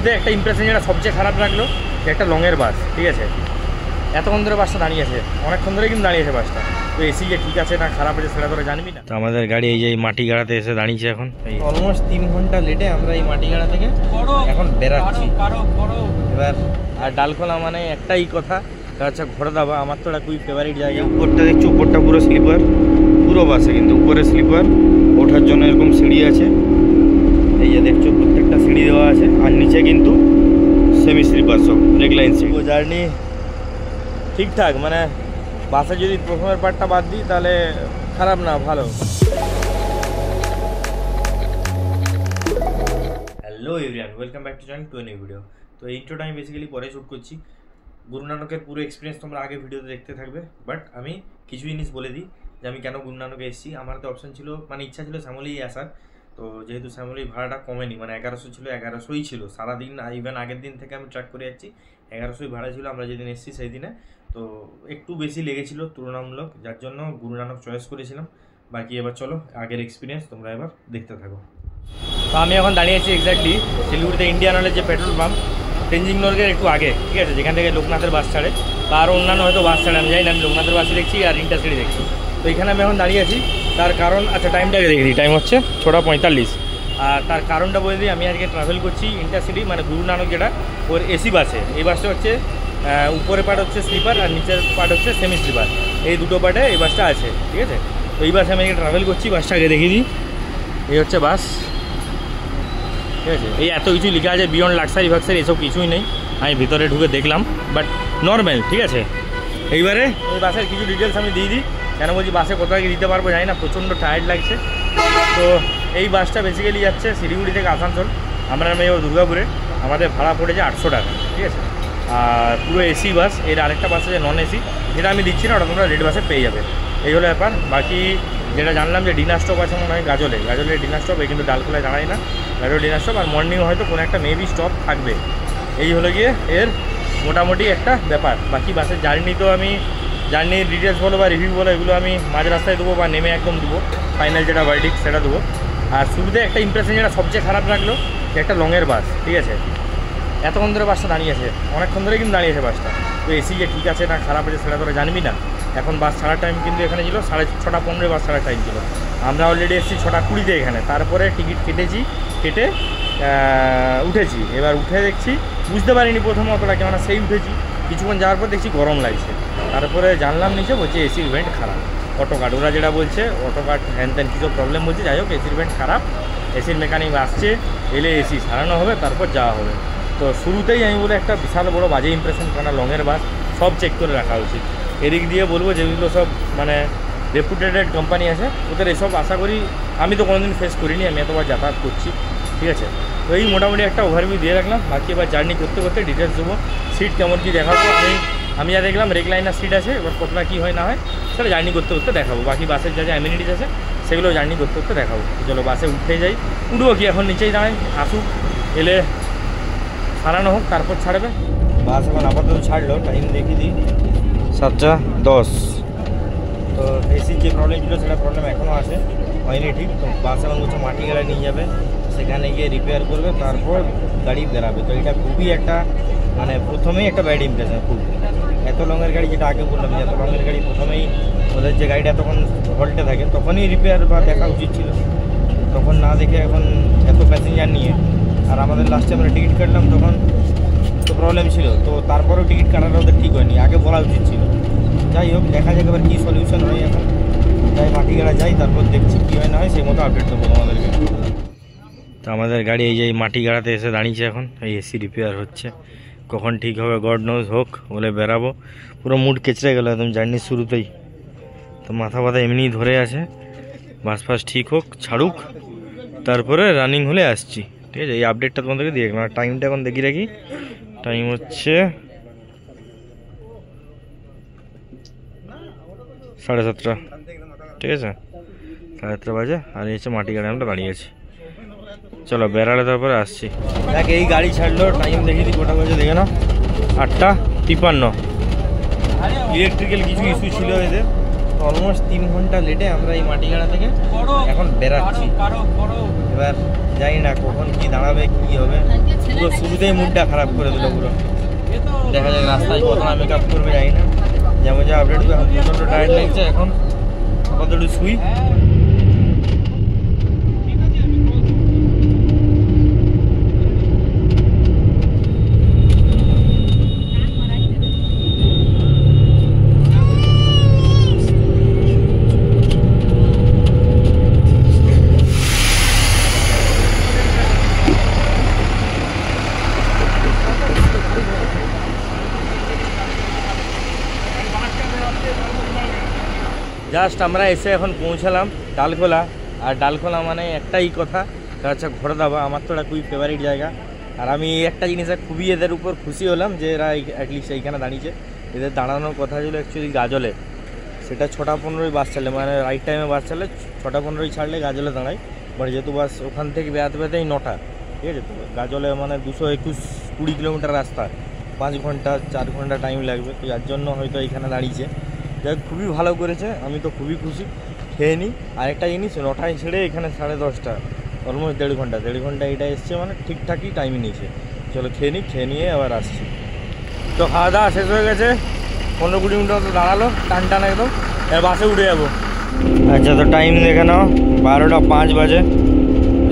শুরুতে একটা ইমপ্রেশন যেটা সবচেয়ে খারাপ লাগলো যে একটা লংয়ের বাস, ঠিক আছে, এতক্ষণ ধরে বাসটা দাঁড়িয়ে আছে, অনেকক্ষণ ধরে কিন্তু দাঁড়িয়ে আছে বাসটা। তো এসি যে ঠিক আছে না খারাপ আছে সেটা তোরা জানবি না। তো আমাদের গাড়ি এই যে এই মাটিগাড়াতে এসে দাঁড়িয়েছে এখন, অলমোস্ট 3 ঘন্টা লেটে আমরা এই মাটিগাড়া থেকে এখন বেরাচ্ছি এবার। আর ডালখোলা মানে একটাই কথা, আচ্ছা ঘোরা দাবা আমার তো একটা খুবই ফেভারিট জায়গা। উপরটা দেখছো, উপরটা পুরো স্লিপার, পুরো বাসে কিন্তু উপরে স্লিপার, ওঠার জন্য এরকম সিঁড়ি আছে, এই যে দেখছো প্রত্যেকটা সিঁড়ি দেওয়া আছে। আর নিচে কিন্তু সেমি স্লিপার সব রেগলাইন সিট। ও জার্নি ঠিকঠাক, মানে বাসে যদি প্রথমের পার্টটা বাদ দিই তাহলে খারাপ না, ভালো। Hello everyone, welcome back to join two new video. তো এই ইন্ট্রোটা আমি বেসিক্যালি পরে শ্যুট করছি। গুরু নানকের পুরো এক্সপিরিয়েন্স তোমরা আগে ভিডিওতে দেখতে থাকবে, বাট আমি কিছু জিনিস বলে দিই যে আমি কেন গুরু নানকে এসেছি। আমার তো অপশন ছিল, মানে ইচ্ছা ছিল শ্যামলেই আসার। তো যেহেতু শ্যামলেই ভাড়াটা কমেনি, মানে 1100 ছিল, 1100ই ছিল সারাদিন। ইভেন আগের দিন থেকে আমি ট্র্যাক করে যাচ্ছি, 1100ই ভাড়া ছিল আমরা যেদিন এসেছি সেই দিনে। তো একটু বেশি লেগেছিল তুলনামূলক, যার জন্য গুরু নানক চয়েস করেছিলাম। বাকি এবার চলো আগের এক্সপিরিয়েন্স তোমরা এবার দেখতে থাকো। তো আমি এখন দাঁড়িয়ে আছি এক্স্যাক্টলি শিলিগুড়িতে ইন্ডিয়ান অয়েলের যে পেট্রোল পাম্প, তেনজিং নর্গের একটু আগে, ঠিক আছে, যেখান থেকে লোকনাথের বাস ছাড়ে। বা আরও অন্যান্য হয়তো বাস ছাড়ে, আমি জানি না, আমি লোকনাথের বাসই দেখছি আর ইন্টারসিটি দেখছি। তো এখানে আমি এখন দাঁড়িয়ে আছি, তার কারণ, আচ্ছা টাইমটাকে দেখে দিই, টাইম হচ্ছে 6:45। আর তার কারণটা বলে দিই, আমি আজকে ট্রাভেল করছি ইন্টারসিটি, মানে গুরু নানক যেটা ওর এসি বাসে। এই বাসটা হচ্ছে উপরের পার্ট হচ্ছে স্লিপার আর নিচের পার্ট হচ্ছে সেমি স্লিপার, এই দুটো পার্টে এই বাসটা আছে, ঠিক আছে। তো এই বাসে আমি আজকে ট্রাভেল করছি। বাসটা আগে দেখিয়ে দিই, এই হচ্ছে বাস, ঠিক আছে। এই এত কিছু লেখা আছে, বিয়ন্ড লাক্সারি ফাক্সারি এসব কিছুই নেই। আমি ভিতরে ঢুকে দেখলাম, বাট নর্মাল, ঠিক আছে। এইবারে এই বাসের কিছু ডিটেলস আমি দিয়ে দিই, কেন বলছি বাসে কোথাও গিয়ে দিতে পারবো জানি না, প্রচণ্ড টায়ার্ড লাগছে। তো এই বাসটা বেসিক্যালি যাচ্ছে শিলিগুড়ি থেকে আসানসোল, আমরা নামে দুর্গাপুরে। আমাদের ভাড়া পড়েছে 800 টাকা, ঠিক আছে। আর পুরো এসি বাস। এর আরেকটা বাস আছে নন এসি, যেটা আমি দিচ্ছি না, ওটা তোমরা রেড বাসে পেয়ে যাবে। এই হলো ব্যাপার। বাকি যেটা জানলাম যে ডিনার স্টপ আছে মনে হয় গাজলে ডিনার স্টপ, এই কিন্তু ডালখোলায় দাঁড়াই না, গাজলে ডিনার স্টপ। আর মর্নিং হয়তো কোনো একটা মেবি স্টপ থাকবে। এই হলো গিয়ে এর মোটামুটি একটা ব্যাপার। বাকি বাসের জার্নি তো আমি, জার্নির ডিটেলস বলো বা রিভিউ বলো, এগুলো আমি মাঝ রাস্তায় দেবো বা নেমে একদম দেবো, ফাইনাল যেটা ভার্ডিক্ট সেটা দেবো। আর শুরুতে একটা ইমপ্রেশন যেটা সবচেয়ে খারাপ লাগলো যে একটা লংয়ের বাস, ঠিক আছে, এতক্ষণ ধরে বাসটা দাঁড়িয়ে আছে, অনেকক্ষণ ধরে কিন্তু দাঁড়িয়ে আছে বাসটা। তো এসি যে ঠিক আছে না খারাপ আছে সেটা তোরা জানবি না। এখন বাস ছাড়ার টাইম কিন্তু এখানে ছিল 6:15 বাস ছাড়ার টাইম ছিল। আমরা অলরেডি এসেছি 6:20 এখানে। তারপরে টিকিট কেটে উঠেছি। এবার উঠে দেখছি, বুঝতে পারিনি প্রথমে অতটা, কেননা সেই উঠেছি, কিছুক্ষণ যাওয়ার পর দেখছি গরম লাগছে। তারপরে জানলাম নিচে বলছে এসির ভেন্ট খারাপ, অটোকার্ড ওরা যেটা বলছে, অটোকার্ড হ্যান ত্যান কিছু প্রবলেম বলছে। যাই হোক, এসির ভেন্ট খারাপ, এসির মেকানিক আসছে, এলে এসি সারানো হবে, তারপর যাওয়া হবে। তো শুরুতেই আমি বলে একটা বিশাল বড় বাজে ইমপ্রেশন, কেননা লংয়ের বাস সব চেক করে রাখা উচিত। এদিক দিয়ে বলবো যেগুলো সব মানে রেপুটেটেড কোম্পানি আছে, ওদের এসব আশা করি, আমি তো কোনোদিন ফেস করিনি, আমি এতবার যাতায়াত করছি, ঠিক আছে। তো এই মোটামুটি একটা ওভারভিউ দিয়ে রাখলাম। বাকি এবার জার্নি করতে করতে ডিটেলস দেবো, সিট কেমন কী দেখাবো। আমি যা দেখলাম রেগলাইনার সিট আছে, এবার কতটা কী হয় না হয় সেটা জার্নি করতে করতে দেখাবো। বাকি বাসের যা যা অ্যামিনিটিস আছে সেগুলো জার্নি করতে করতে দেখাবো। চলো বাসে উঠে যাই, উঠবো কি এখন, নিচেই দাঁড়াই, আসুক, এলে সারানো হোক, তারপর ছাড়বে। বাস এখন আপাতত ছাড়লো, টাইম দেখিয়ে দিই 7:10। তো এসির যে প্রবলেম ছিল সেটা প্রবলেম এখনও আছে, হয়নি ঠিক। তো বাস এখন বলছে মাটিগাড়া নিয়ে যাবে, সেখানে গিয়ে রিপেয়ার করবে, তারপর গাড়ি বেরাবে। তো এটা খুবই একটা, মানে প্রথমেই একটা ব্যাড ইমপ্রেশন খুব। এত লংয়ের গাড়ি, যেটা আগে বললাম যে এত লংয়ের গাড়ি প্রথমেই ওদের যে গাড়িটা তখন হল্টে থাকে তখনই রিপেয়ার বা দেখা উচিত ছিল, তখন না দেখে এখন এত প্যাসেঞ্জার নিয়ে। আর আমাদের লাস্টে আমরা টিকিট কাটলাম তখন তো প্রবলেম ছিল, তো তারপরেও টিকিট কাটাটা ওদের ঠিক হয়নি, আগে বলা উচিত ছিল। যাই হোক, দেখা যাক এবার কী সলিউশন হয়। এখন তাই মাটিগাড়া যাই, তারপর দেখছি কী হয় না হয়, সেই মতো আপডেট দেবো আমাদেরকে। তো আমাদের গাড়ি এই যে মাটিগাড়াতে এসে দাঁড়িয়েছে এখন, এই এসি রিপেয়ার হচ্ছে, কখন ঠিক হবে গড নোজ, হোক বলে বেরাবো। পুরো মুড কেচড়ে গেল একদম জার্নির শুরুতেই। তো মাথা ব্যথা এমনিই ধরে আছে, বাস ফাস ঠিক হোক, ছাড়ুক, তারপরে রানিং হলে আসছি, ঠিক আছে। এই আপডেটটা তোমাদেরকে দিয়ে রাখলাম। আর টাইমটা এখন দেখি রাখি, টাইম হচ্ছে 7:30, ঠিক আছে, 7:30 বাজে। আর এই হচ্ছে মাটি গাড়ি, আমরা দাঁড়িয়ে আছি। চলো বেড়ালে তারপরে আসছি। দেখ এই গাড়ি ছাড়লো, টাইম দেখে দিই কটা বাজে, দেখে না 8:53। ইলেকট্রিক্যাল কিছু ইস্যু ছিল এদের, অলমোস্ট 3 ঘন্টা লেটে আমরা এই মাটিগাড়া থেকে এখন বেরাচ্ছি। এবার জানি না কখন কি দাঁড়াবে, কি হবে। পুরো শুরুতেই মুডটা খারাপ করে দিল পুরো। দেখা যাক রাস্তায় কত না মেকআপ করবে জানি না। যেমন যা আপডেট এখন প্রচণ্ড টায়ার্ড লাগছে, এখন কতটুকু শুই। জাস্ট আমরা এসে এখন পৌঁছালাম ডালখোলা। আর ডালখোলা মানে একটাই কথা, সেটা হচ্ছে ঘোড়া দাবা। আমার তো এটা খুবই ফেভারিট জায়গা। আর আমি একটা জিনিসে খুবই এদের উপর খুশি হলাম যে এরা অ্যাটলিস্ট এইখানে দাঁড়িয়েছে। এদের দাঁড়ানোর কথা ছিল অ্যাকচুয়ালি গাজলে, সেটা 6টা 15 বাস ছাড়লে, মানে রাইট টাইমে বাস ছাড়লে 6টা 15 ছাড়লে গাজলে দাঁড়ায়। বাট যেহেতু বাস ওখান থেকে বেড়াতে বেড়াতেই 9টা, ঠিক আছে। তো গাজলে মানে 221-20 কিলোমিটার রাস্তা, 5 ঘন্টা 4 ঘন্টা টাইম লাগবে। তো যার জন্য হয়তো এইখানে দাঁড়িয়েছে। যাই খুবই ভালো করেছে, আমি তো খুবই খুশি। খেয়ে নিই। আরেকটা জিনিস, 9টায় ছেড়ে এখানে 10:30, অলমোস্ট 1.5 ঘন্টা এটা এসছে, মানে ঠিকঠাকই টাইম নিয়েছে। চলো খেয়ে নিই, খেয়ে নিয়ে আবার আসছি। তো খাওয়া দাওয়া শেষ হয়ে গেছে, 15-20 মিনিট মতো দাঁড়ালো টান টান একদম। এবার বাসে উঠে যাবো। আচ্ছা, তো টাইম দেখে নাও, 12টা 5 বাজে।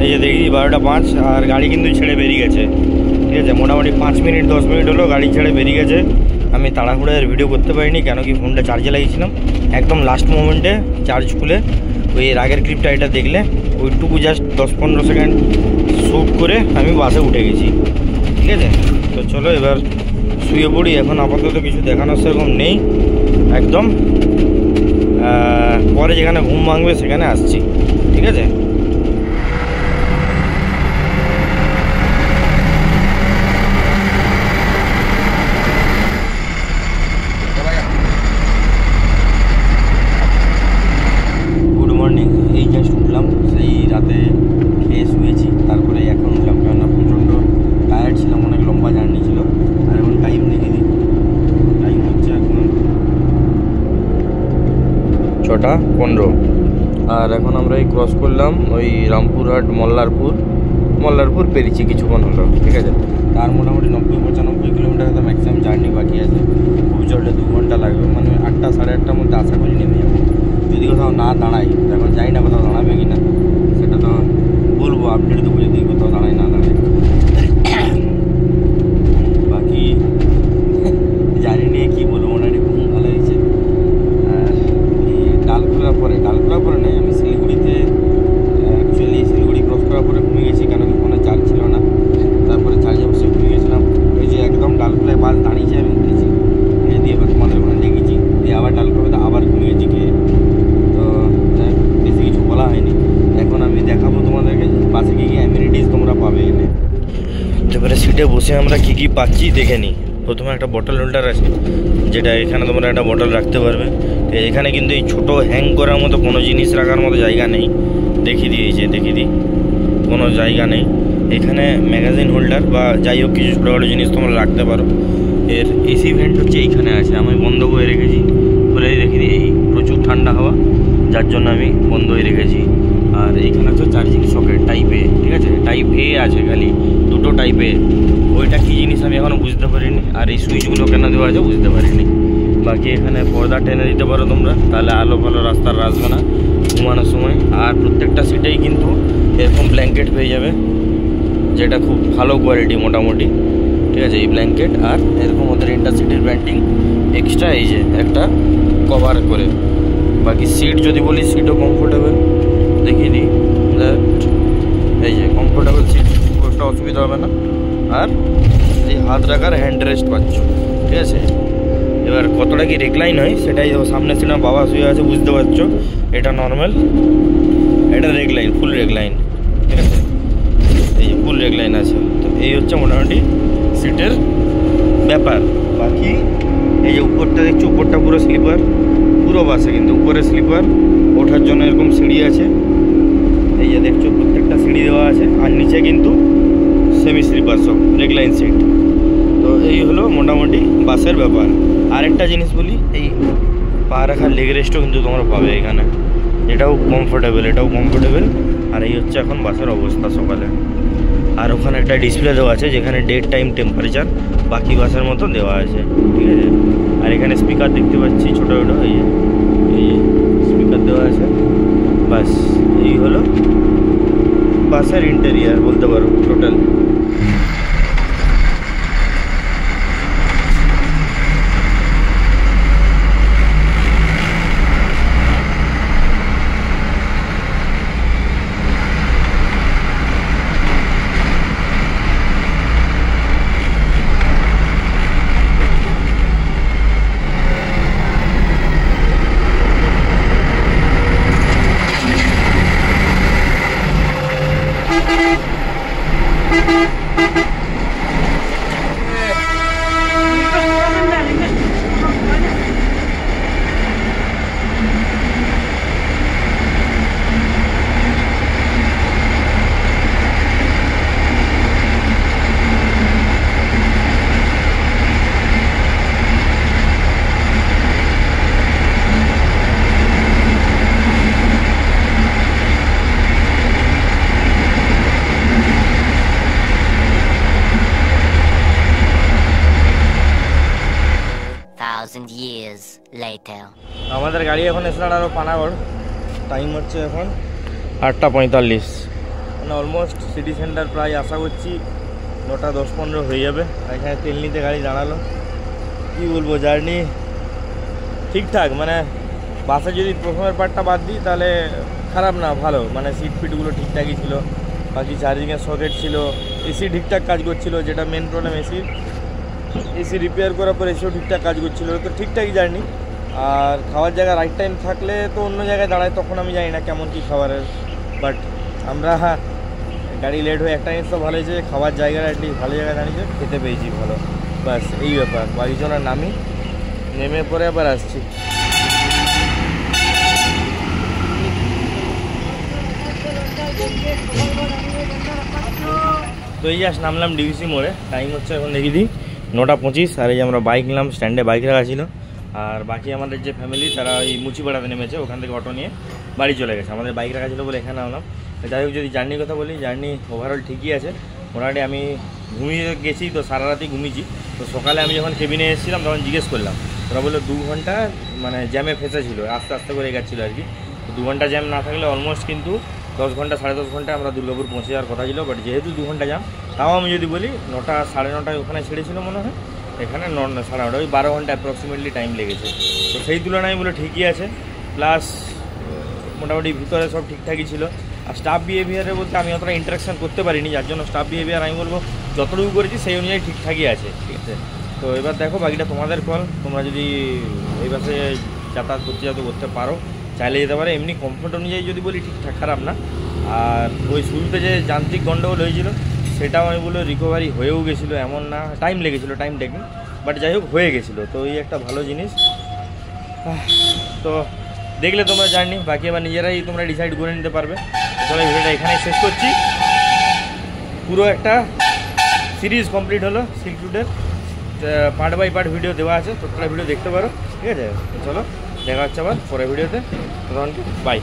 এই যে দেখি 12টা 5, আর গাড়ি কিন্তু ছেড়ে বেরিয়ে গেছে, ঠিক আছে। মোটামুটি 5 মিনিট 10 মিনিট হলো গাড়ি ছেড়ে বেরিয়ে গেছে। আমি তাড়াহুড়োর ভিডিও করতে পারিনি, কেন কি ফোনটা চার্জে লাগিয়েছিলাম। একদম লাস্ট মোমেন্টে চার্জ খুলে ওই এর আগের ক্লিপটা এটা দেখলে ওইটুকু জাস্ট 10-15 সেকেন্ড শ্যুট করে আমি বাসে উঠে গেছি, ঠিক আছে। তো চলো এবার শুয়ে পড়ি। এখন আপাতত কিছু দেখানোর সেরকম নেই, একদম পরে যেখানে ঘুম ভাঙবে সেখানে আসছি, ঠিক আছে। এই জাস্ট উঠলাম, সেই রাতে খেয়ে শুয়েছি, তারপরে এখন উঠলাম, কেননা প্রচণ্ড টায়ার্ড ছিলাম, অনেক লম্বা জার্নি ছিল। আর এখন টাইম দেখে দিই, টাইম হচ্ছে এখন 6টা 15। আর এখন আমরা এই ক্রস করলাম ওই রামপুরহাট মল্লারপুর পেরিয়েছি কিছুক্ষণ হলো, ঠিক আছে। তার মোটামুটি 90-95 কিলোমিটার তো ম্যাক্সিমাম জার্নি বাকি আছে। খুব চললে 2 ঘন্টা লাগবে, মানে 8টা 8:30 মধ্যে আশা করি নেমে যাবো। যদি কোথাও না দাঁড়াই, এখন জানি না কোথাও দাঁড়াবে কি না, সেটা তো বলবো, আপডেট দেবো যদি কোথাও দাঁড়াই না দাঁড়াই। বাকি জানি নিয়ে কী বলবো, মোটামুটি খুব ভালো হয়েছে। আর এই ডালখোলার পরে নেই, আমি শিলিগুড়িতে অ্যাকচুয়ালি শিলিগুড়ি ক্রস করার পরে ঘুমিয়ে গেছি, কেন কি ফোনে চার্জ ছিল না। তারপরে চার্জে বসে ঘুমিয়ে গেছিলাম। ওই যে একদম ডালখোলায় বাস দাঁড়িয়েছে, আমি উঠেছি, দিয়ে এবার তোমাদের ওখানে দেখেছি, দিয়ে আবার ডালখোলাতে আবার ঘুমিয়ে গেছি খেয়ে। তো বেশি কিছু বলা হয়নি। এখন আমি দেখাবো তোমাদেরকে বাসে কী কী অ্যামিনিটিস তোমরা পাবে এনে। তারপরে সিটে বসে আমরা কী কী পাচ্ছি দেখে নিই। প্রথমে একটা বটল হোল্ডার আছে, যেটা এখানে তোমরা একটা বটল রাখতে পারবে। তো এখানে কিন্তু এই ছোটো হ্যাং করার মতো কোনো জিনিস রাখার মতো জায়গা নেই, দেখিয়ে দিই কোনো জায়গা নেই এখানে। ম্যাগাজিন হোল্ডার বা যাই হোক কিছু ছোটোখাটো জিনিস তোমরা রাখতে পারো। এর এসি ভেন্ট হচ্ছে এইখানে আছে, আমি বন্ধ করে রেখেছি, খুলে রেখে দিই। এই প্রচুর ঠান্ডা হাওয়া, যার জন্য আমি বন্ধ হয়ে রেখেছি। আর এইখানে হচ্ছে চার্জিং সকেট টাইপ এ, ঠিক আছে। টাইপ এ আছে খালি, দুটো টাইপ এ। ওইটা কী জিনিস আমি এখনও বুঝতে পারিনি, আর এই সুইচগুলো কেন দেওয়া আছে বুঝতে পারিনি। বাকি এখানে পর্দা টেনে দিতে পারো তোমরা, তাহলে আলো ভালো রাস্তার আসবে না ঘুমানোর সময়। আর প্রত্যেকটা সিটেই কিন্তু এরকম ব্ল্যাঙ্কেট পেয়ে যাবে, যেটা খুব ভালো কোয়ালিটি মোটামুটি, ঠিক আছে। এই ব্ল্যাঙ্কেট আর এরকম ওদের ইন্টারসিটির ব্র্যান্ডিং এক্সট্রা, এই যে একটা কভার করে। বাকি সিট যদি বলি, সিটও কমফোর্টেবল, দেখিয়ে দিই। এই যে কমফোর্টেবল সিট, খুব একটা অসুবিধা হবে না। আর এই হাত রাখার হ্যান্ড রেস্ট পাচ্ছ, ঠিক আছে। এবার কতটা কি রেকলাইন হয় সেটাই সামনে সিনেমা বাবা শুয়ে আছে, বুঝতে পারছো। এটা নর্মাল, এটা রেকলাইন, ফুল রেকলাইন, ঠিক আছে। এই ফুল রেকলাইন আছে। তো এই হচ্ছে মোটামুটি সিটের ব্যাপার। বাকি এই যে উপরটা দেখছো, উপরটা পুরো স্লিপার, পুরো বাসে কিন্তু উপরে স্লিপার। ওঠার জন্য এরকম সিঁড়ি আছে, এই যে দেখছো প্রত্যেকটা সিঁড়ি দেওয়া আছে। আর নিচে কিন্তু সেমি স্লিপার সব রেকলাইন সিট। তো এই হলো মোটামুটি বাসের ব্যাপার। আরেকটা জিনিস বলি, এই পা রাখার লেগ রেস্টও কিন্তু তোমরা পাবে এখানে, এটাও কমফোর্টেবল। আর এই হচ্ছে এখন বাসের অবস্থা সকালে। আর ওখানে একটা ডিসপ্লে দেওয়া আছে যেখানে ডেট টাইম টেম্পারেচার বাকি বাসের মতো দেওয়া আছে, ঠিক আছে। আর এখানে স্পিকার দেখতে পাচ্ছি ছোটো এই স্পিকার দেওয়া আছে। বাস এই হলো বাসের ইন্টেরিয়ার বলতে পারো টোটাল। আমাদের গাড়ি এখন এসে আরও পানাগড়, টাইম হচ্ছে এখন 8:45, মানে অলমোস্ট সিটি সেন্টার প্রায় আশা করছি 9টা 10-15 হয়ে যাবে। এখানে তেল নিতে গাড়ি দাঁড়ালো। কী বলবো, জার্নি ঠিকঠাক, মানে বাসে যদি প্রথমের পার্টটা বাদ দিই তাহলে খারাপ না, ভালো, মানে সিট ফিটগুলো ঠিকঠাকই ছিল, বাকি চার্জিংয়ের সকেট ছিল, এসি ঠিকঠাক কাজ করছিল, যেটা মেন প্রবলেম এসি রিপেয়ার করার পর এসিও ঠিকঠাক কাজ করছিলো, তো ঠিকঠাকই জার্নি। আর খাওয়ার জায়গা রাইট টাইম থাকলে তো অন্য জায়গায় দাঁড়ায়, তখন আমি জানি না কেমন কী খাবারের, বাট আমরা গাড়ি লেট হয়ে একটা জিনিস তো ভালো হয়েছে, খাবার জায়গাটা অ্যাটলিস্ট ভালো জায়গায় দাঁড়িয়েছে, খেতে পেয়েছি ভালো, বাস এই ব্যাপার। বাড়িজনের নামি নেমে পরে আবার আসছি। তো এই জাস্ট নামলাম ডিভিসি মোড়ে, টাইম হচ্ছে এখন দেখি দিই 9:25। আর এই যে আমরা বাইক নিলাম, স্ট্যান্ডে বাইক রাখা ছিল। আর বাকি আমাদের যে ফ্যামিলি তারা এই মুচিপাড়াতে নেমেছে, ওখান থেকে অটো নিয়ে বাড়ি চলে গেছে। আমাদের বাইক রাখা ছিল বলে এখানে আনলাম। যাই হোক, যদি জার্নির কথা বলি, জার্নি ওভারঅল ঠিকই আছে মোটামুটি। আমি ঘুমিয়ে গেছি তো, সারা রাতেই ঘুমিয়েছি। তো সকালে আমি যখন কেবিনে এসেছিলাম তখন জিজ্ঞেস করলাম, ওরা বললো 2 ঘন্টা মানে জ্যামে ফেঁসে ছিল, আস্তে আস্তে করে এগাচ্ছিলো আর কি। তো 2 ঘন্টা জ্যাম না থাকলে অলমোস্ট কিন্তু 10 ঘন্টা 10.5 ঘন্টা আমরা দুর্গাপুর পৌঁছে যাওয়ার কথা ছিল। বাট যেহেতু 2 ঘন্টা জ্যাম, তাও আমি যদি বলি 9টা 9:30 ওখানে ছেড়েছিল মনে হয়, এখানে 9:30, ওই 12 ঘন্টা অ্যাপ্রক্সিমেটলি টাইম লেগেছে। তো সেই তুলনায় বলে ঠিকই আছে, প্লাস মোটামুটি ভিতরে সব ঠিকঠাকই ছিল। আর স্টাফ বিহেভিয়ারে বলতে আমি অতটা ইন্টারাকশান করতে পারিনি, যার জন্য স্টাফ বিহেভিয়ার আমি বলবো যতটুকু করেছি সেই অনুযায়ী ঠিকঠাকই আছে, ঠিক আছে। তো এবার দেখো বাকিটা তোমাদের কল, তোমরা যদি এই বাসে যাতায়াত করতে পারো চাইলে যেতে পারে। এমনি কমফোর্ট অনুযায়ী যদি বলি ঠিকঠাক, খারাপ না। আর ওই শুরুতে যে যান্ত্রিক গণ্ডগোল হয়েছিল সেটাও আমি বলবো রিকভারি হয়েও গেছিলো, এমন না, টাইম লেগেছিলো, টাইম টেকিং, বাট যাই হোক হয়ে গেছিলো। তো এই একটা ভালো জিনিস। তো দেখলে তোমরা জার্নি, বাকি আবার নিজেরাই তোমরা ডিসাইড করে নিতে পারবে। তাহলে ভিডিওটা এখানেই শেষ করছি। পুরো একটা সিরিজ কমপ্লিট হলো সিল্ক রুটের, পার্ট বাই পার্ট ভিডিও দেওয়া আছে, টোটাল ভিডিও দেখতে পারো, ঠিক আছে। চলো দেখা হচ্ছে আবার পরের ভিডিওতে, তখন বাই।